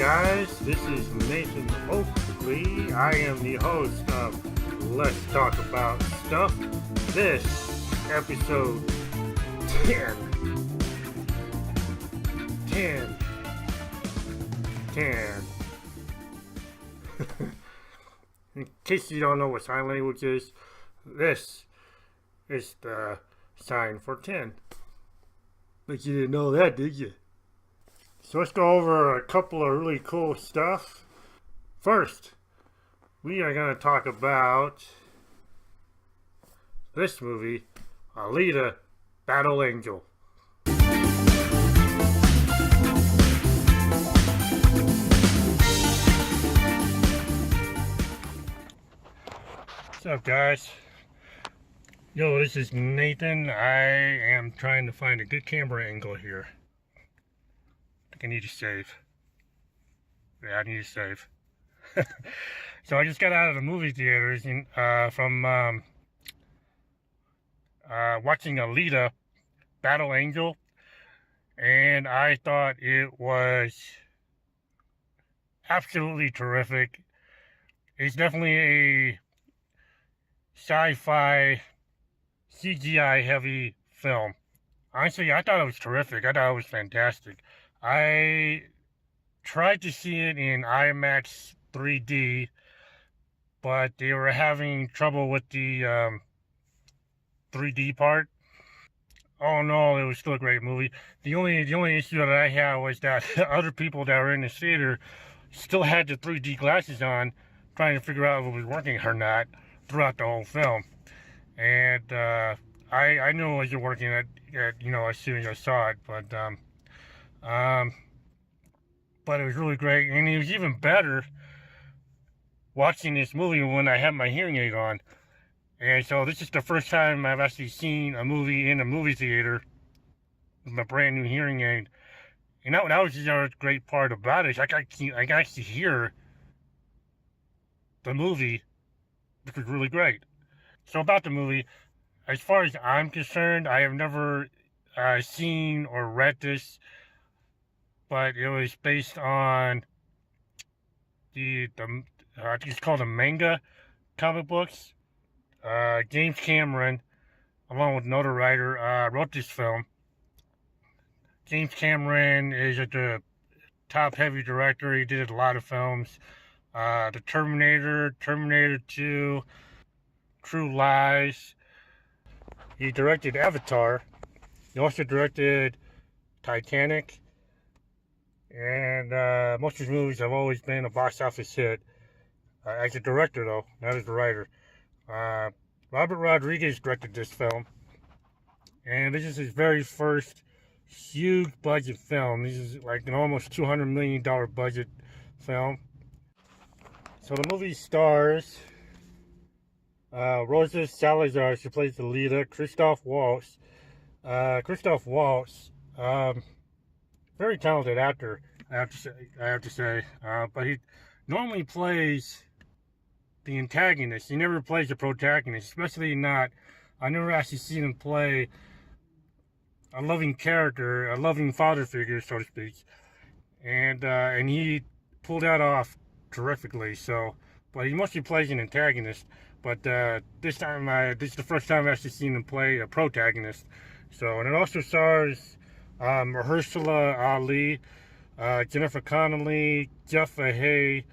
guys? This is Nathan Oakley. I am the host of Let's Talk About Stuff. This episode 10. In case you don't know what sign language is, this is the sign for 10. But you didn't know that, did you? So let's go over a couple of really cool stuff. First, we are going to talk about this movie, Alita, Battle Angel. What's up, guys? Yo, this is Nathan. I am trying to find a good camera angle here. I need to save. Yeah, I need to save. So I just got out of the movie theaters from watching Alita, Battle Angel, and I thought it was absolutely terrific. It's definitely a sci-fi, CGI-heavy film. Honestly, I thought it was terrific. I thought it was fantastic. I tried to see it in IMAX 3D, but they were having trouble with the 3D part. Oh no, it was still a great movie. The only issue that I had was that other people that were in the theater still had the 3D glasses on, trying to figure out if it was working or not throughout the whole film. And I knew it wasn't working at as soon as I saw it, but it was really great, and it was even better watching this movie when I had my hearing aid on. And so this is the first time I've actually seen a movie in a movie theater with my brand new hearing aid. And that was the other great part about it. I can actually hear the movie, which was really great. So about the movie, as far as I'm concerned, I have never seen or read this, but it was based on I think it's called a manga comic books. James Cameron, along with another writer, wrote this film. James Cameron is the top heavy director. He did a lot of films. The Terminator, Terminator 2, True Lies. He directed Avatar. He also directed Titanic. And most of his movies have always been a box office hit. As a director, though, not as a writer. Robert Rodriguez directed this film. And this is his very first huge budget film. This is like an almost $200 million budget film. So the movie stars Rosa Salazar. She plays the leader. Christoph Waltz. Very talented actor, I have to say. But he normally plays the antagonist. He never plays the protagonist, especially not. I never actually seen him play a loving character, a loving father figure, so to speak. And he pulled that off terrifically. So, but he mostly plays an antagonist. But this is the first time I've actually seen him play a protagonist. So, and it also stars Mahershala Ali, Jennifer Connelly, Jeff Fahey,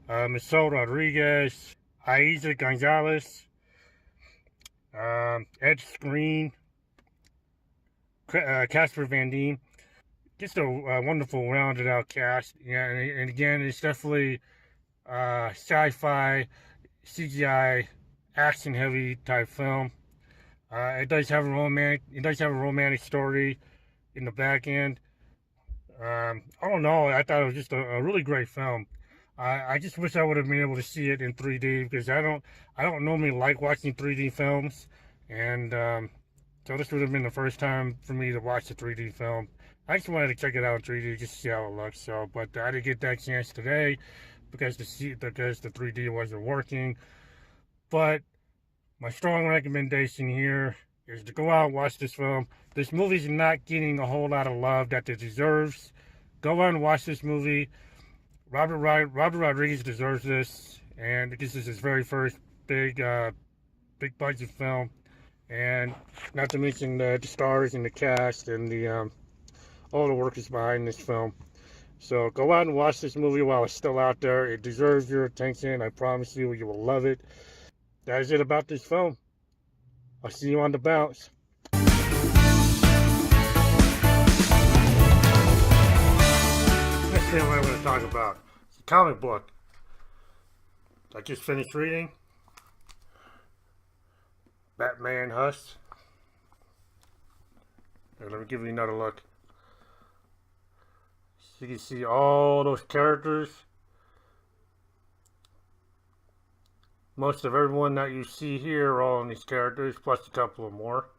Michelle Rodriguez, Aiza Gonzalez, Ed Skrein, Casper Van Dien. Just a wonderful rounded out cast. Yeah, and again, it's definitely sci-fi, CGI, action heavy type film. It does have a romantic story in the back end. I don't know. I thought it was just a really great film. I just wish I would have been able to see it in 3D, because I don't normally like watching 3D films, and so this would have been the first time for me to watch a 3D film. I just wanted to check it out in 3D just to see how it looks. So, but I didn't get that chance today because the 3D wasn't working. But my strong recommendation here is to go out and watch this film. This movie's not getting a whole lot of love that it deserves. Go out and watch this movie. Robert Rodriguez deserves this, and this is his very first big big budget film, and not to mention the stars and the cast and the all the workers behind this film. So go out and watch this movie while it's still out there. It deserves your attention. I promise you, you will love it. That is it about this film. I'll see you on the bounce. Next thing I'm going to talk about is a comic book I just finished reading. Batman Huss. Here, let me give you another look. So you can see all those characters. Most of everyone that you see here are all in these characters, plus a couple of more.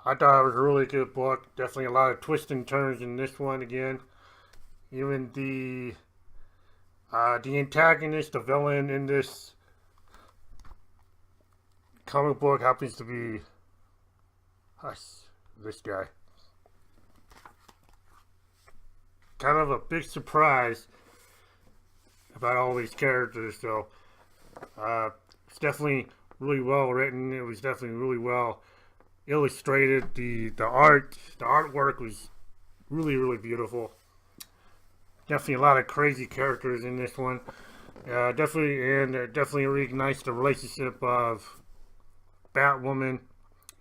I thought it was a really good book. Definitely a lot of twists and turns in this one again. Even the antagonist, the villain in this comic book happens to be Huss, this guy. Kind of a big surprise about all these characters, so it's definitely really well written. It was definitely really well illustrated. The artwork was really beautiful. Definitely a lot of crazy characters in this one. Definitely recognized the relationship of Batwoman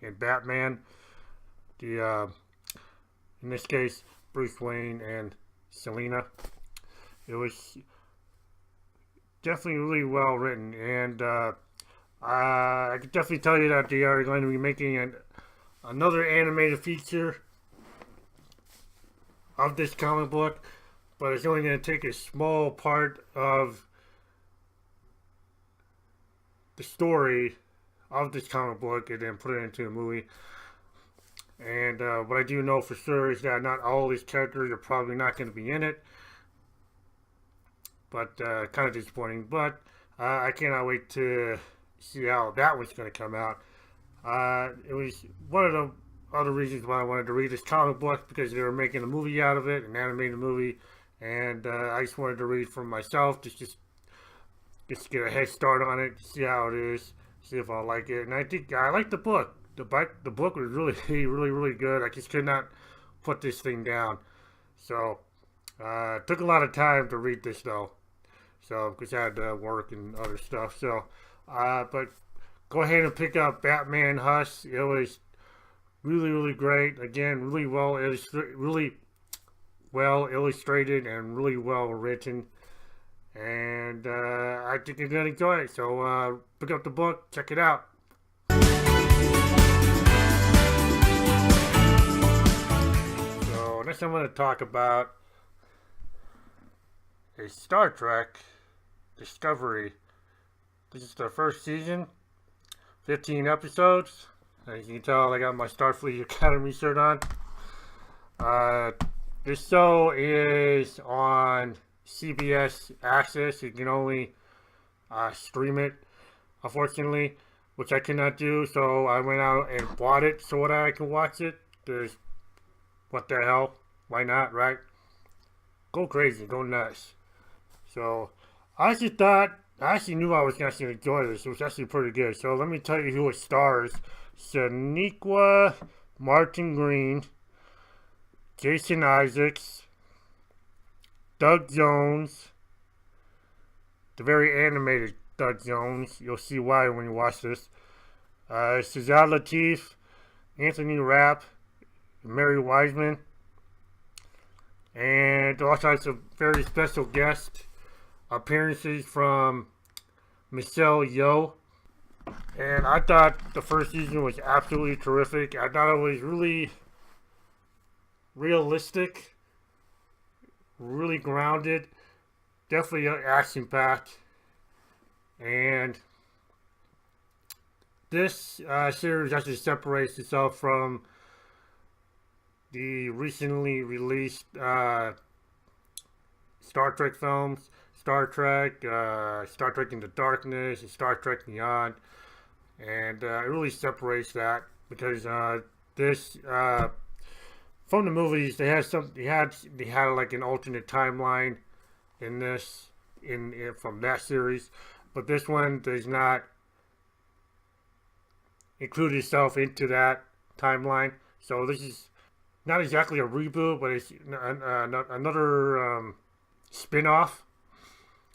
and Batman. In this case, Bruce Wayne and Selina. It was definitely really well written, and I can definitely tell you that they are going to be making another animated feature of this comic book, but it's only going to take a small part of the story of this comic book and then put it into a movie. And what I do know for sure is that not all these characters are probably not going to be in it, but kind of disappointing. But I cannot wait to see how that one's going to come out. It was one of the other reasons why I wanted to read this comic book, because they were making a movie out of it, an animated movie, and I just wanted to read for myself, just get a head start on it, see how it is, see if I like it. And I think I like the book. The book was really good. I just could not put this thing down. So it took a lot of time to read this though. So because I had to work and other stuff. So but go ahead and pick up Batman Huss. It was really great. Again, really well illustrated and really well written. And I think you're gonna enjoy it. So pick up the book, check it out. Next I'm going to talk about a Star Trek Discovery. This is the first season, 15 episodes. As you can tell, I got my Starfleet Academy shirt on. This show is on CBS Access. You can only stream it, unfortunately, which I cannot do. So I went out and bought it so that I can watch it. There's what the hell? Why not, right? Go crazy, go nuts. So, I actually knew I was going to enjoy this. It was actually pretty good. So, let me tell you who it stars. Shaniqua Martin Green, Jason Isaacs, Doug Jones, the very animated Doug Jones. You'll see why when you watch this. Shazad Latif, Anthony Rapp, Mary Wiseman, and also had some very special guest appearances from Michelle Yeoh. And I thought the first season was absolutely terrific. I thought it was really realistic, really grounded, definitely action packed. And this series actually separates itself from the recently released Star Trek films, Star Trek Into Darkness, and Star Trek Beyond, and it really separates that because this from the movies, they had like an alternate timeline in this in from that series, but this one does not include itself into that timeline. So this is not exactly a reboot, but it's another spin-off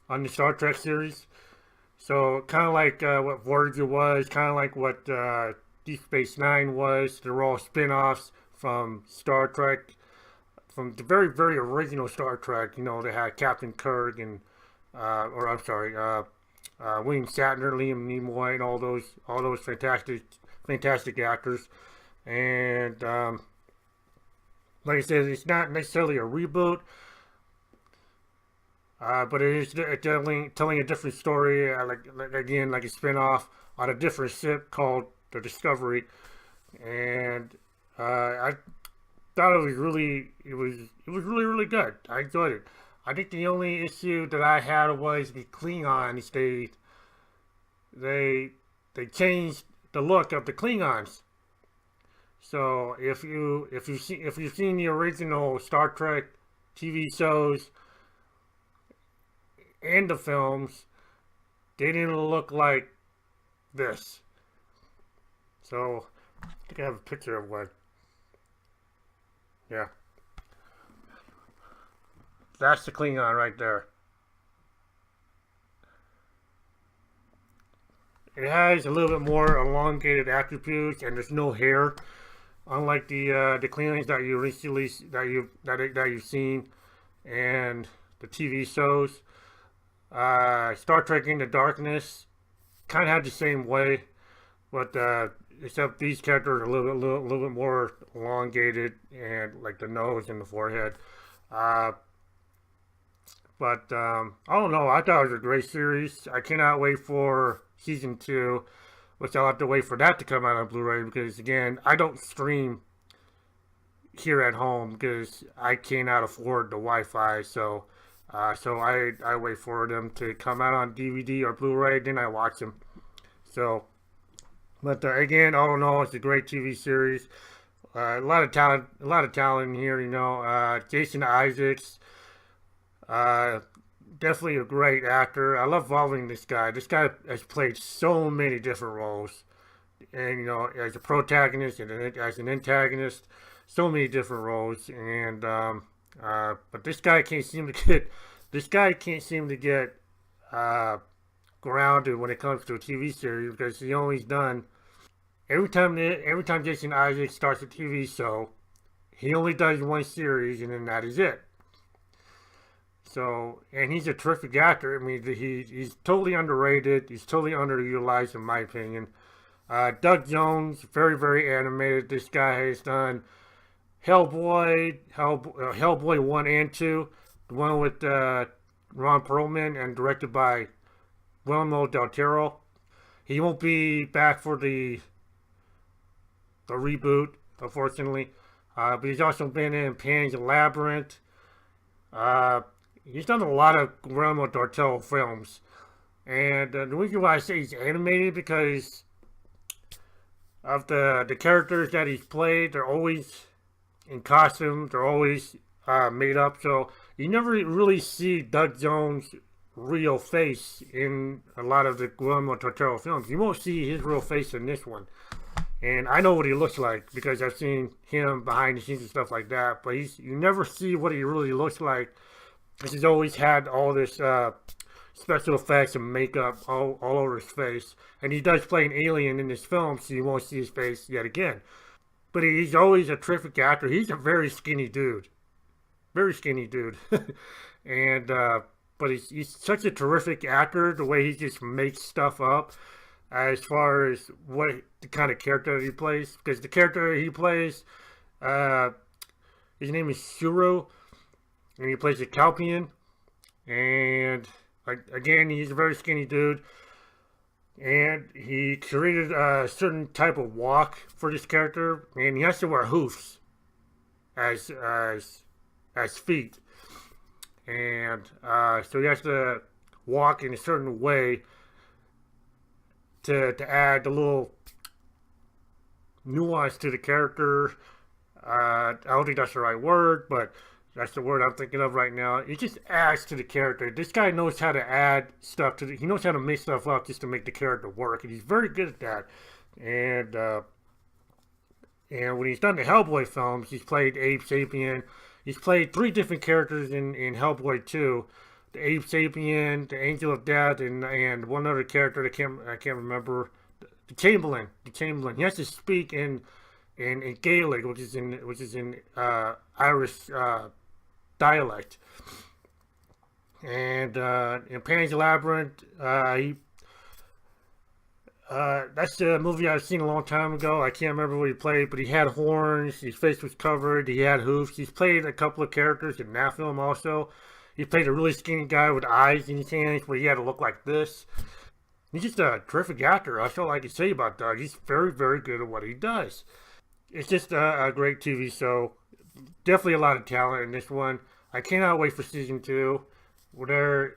on the Star Trek series. So kind of like what Voyager was, kind of like what Deep Space Nine was. They're all spin-offs from Star Trek, from the very very original Star Trek. You know, they had Captain Kirk and or I'm sorry, William Shatner, Liam Nimoy, and all those fantastic actors. And like I said, it's not necessarily a reboot, but it is telling a different story. Like again, like a spinoff on a different ship called the Discovery, and I thought it was really good. I enjoyed it. I think the only issue that I had was the Klingons. They they changed the look of the Klingons. So if you've seen the original Star Trek TV shows and the films, they didn't look like this. So I think I have a picture of one. Yeah, that's the Klingon right there. It has a little bit more elongated attributes, and there's no hair, unlike the Klingons that you recently that you've seen, and the TV shows. Star Trek Into Darkness kind of had the same way, but except these characters are a little bit more elongated, and like the nose and the forehead. Uh, but I don't know. I thought it was a great series. I cannot wait for season two, which I'll have to wait for that to come out on Blu-ray because again, I don't stream here at home because I cannot afford the Wi-Fi. So I wait for them to come out on DVD or Blu-ray, then I watch them. So, but again, all in all, it's a great TV series. A lot of talent in here. You know, Jason Isaacs, uh, definitely a great actor. I love following this guy. This guy has played so many different roles, and you know, as a protagonist and as an antagonist, so many different roles. And but this guy can't seem to get uh, grounded when it comes to a TV series because he always done every time Jason Isaacs starts a TV show, he only does one series and then that is it. So, and he's a terrific actor. I mean, he's totally underrated. He's totally underutilized, in my opinion. Doug Jones, very, very animated. This guy has done Hellboy 1 and 2, the one with Ron Perlman and directed by Guillermo del Toro. He won't be back for the reboot, unfortunately. But he's also been in Pan's Labyrinth. Uh, he's done a lot of Guillermo del Toro films. And the reason why I say he's animated because of the characters that he's played. They're always in costume. They're always made up. So you never really see Doug Jones' real face in a lot of the Guillermo del Toro films. You won't see his real face in this one. And I know what he looks like because I've seen him behind the scenes and stuff like that. But you never see what he really looks like. He's always had all this special effects and makeup all over his face. And he does play an alien in this film, so you won't see his face yet again. But he's always a terrific actor. He's a very skinny dude. Very skinny dude. And but he's such a terrific actor, the way he just makes stuff up as far as what the kind of character he plays. Because the character he plays, his name is Shuro, and he plays a Calpian. And again, he's a very skinny dude. And he created a certain type of walk for this character, and he has to wear hoofs as feet. And so he has to walk in a certain way to add a little nuance to the character. I don't think that's the right word, but that's the word I'm thinking of right now. It just adds to the character. This guy knows how to add stuff to he knows how to make stuff up just to make the character work, and he's very good at that. And when he's done the Hellboy films, he's played Abe Sapien. He's played three different characters in Hellboy 2. The Abe Sapien, the Angel of Death, and one other character that I can't remember. The Chamberlain. The Chamberlain. He has to speak in Gaelic, which is in Irish dialect. And in Pan's Labyrinth, that's a movie I've seen a long time ago. I can't remember what he played, but he had horns, his face was covered, he had hoofs. He's played a couple of characters in that film also. He played a really skinny guy with eyes in his hands, but he had to look like this. He's just a terrific actor. That's all I can say about Doug. He's very, very good at what he does. It's just a great TV show. Definitely a lot of talent in this one. I cannot wait for season 2. I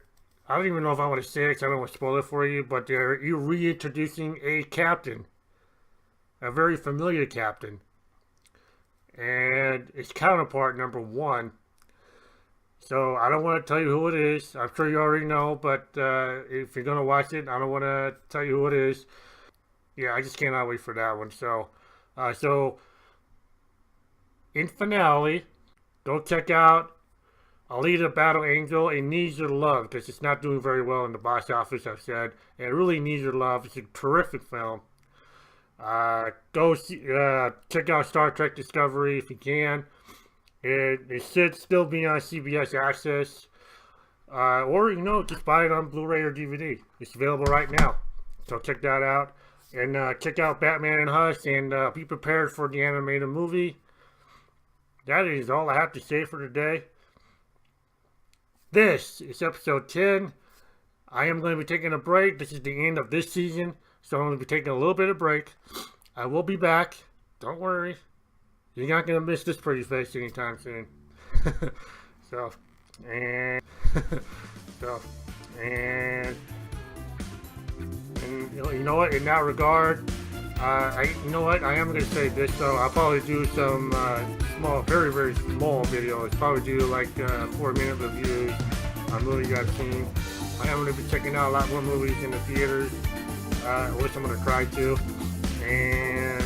don't even know if I want to say it because I don't want to spoil it for you, but they're reintroducing a captain. A very familiar captain. And its counterpart, number 1. So I don't want to tell you who it is. I'm sure you already know, but if you're going to watch it, I don't want to tell you who it is. Yeah, I just cannot wait for that one. So in finale, go check out Alita Battle Angel. It needs your love because it's not doing very well in the box office, I've said. And it really needs your love. It's a terrific film. Go check out Star Trek Discovery if you can. It should still be on CBS Access. Or, just buy it on Blu-ray or DVD. It's available right now. So check that out. And check out Batman and Hush and be prepared for the animated movie. That is all I have to say for today. This is episode 10. I am going to be taking a break. This is the end of this season. So I'm going to be taking a little bit of break. I will be back. Don't worry. You're not going to miss this pretty face anytime soon. And you know what? In that regard, I am going to say this. So I'll probably do some small, very, very small videos. Probably do like 4-minute reviews on movies I've seen. I am going to be checking out a lot more movies in the theaters. Which I'm going to try to. And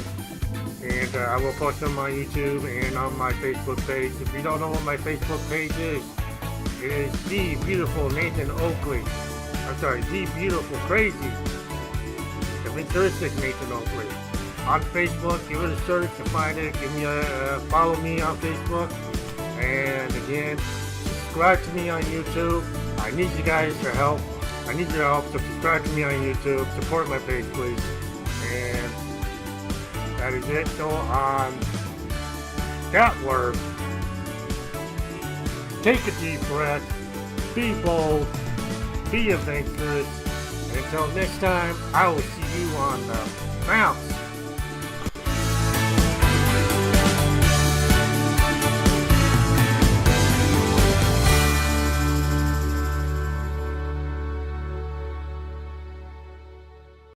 I will post them on YouTube and on my Facebook page. If you don't know what my Facebook page is, it is The Beautiful Nathan Oakley. I'm sorry, The Beautiful Crazy Adventuristic Nathan Oakley. On Facebook, give it a search to find it. Follow me on Facebook. And again, subscribe to me on YouTube. I need you guys for help. I need your help, so subscribe to me on YouTube. Support my page, please. And that is it. So on that word, take a deep breath, be bold, be adventurous, and until next time, I will see you on the bounce.